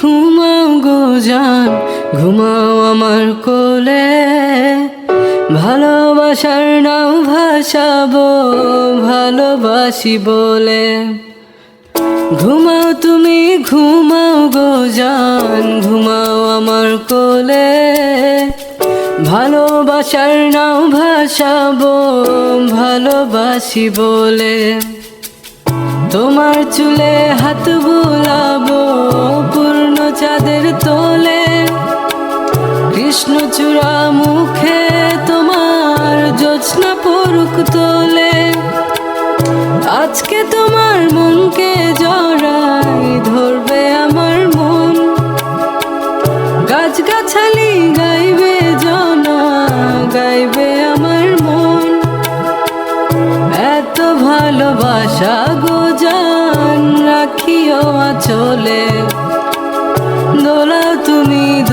ঘুমাও গো জান, ঘুমাও আমার কোলে। ভালোবাসার নাও ভাসাবো ভালোবাসি বলে। ঘুমাও তুমি ঘুমাও গো জান, ঘুমাও আমার কোলে। ভালোবাসার নাও ভাসাবো ভালোবাসি বলে। তোমার চুলে হাত বুলাবো পূর্ণ চাঁদের তোলে। কৃষ্ণচূড়া মুখে তোমার জ্যোৎস্না পড়ুক তোলে। আজকে তোমার মনকে জড়াই ধরবে আমার মন। গাছগাছালি গাইবে জনা, গাইবে আমার মন। এত ভালোবাসা গো জান রাখিও আঁচলে। দোলাও তুমি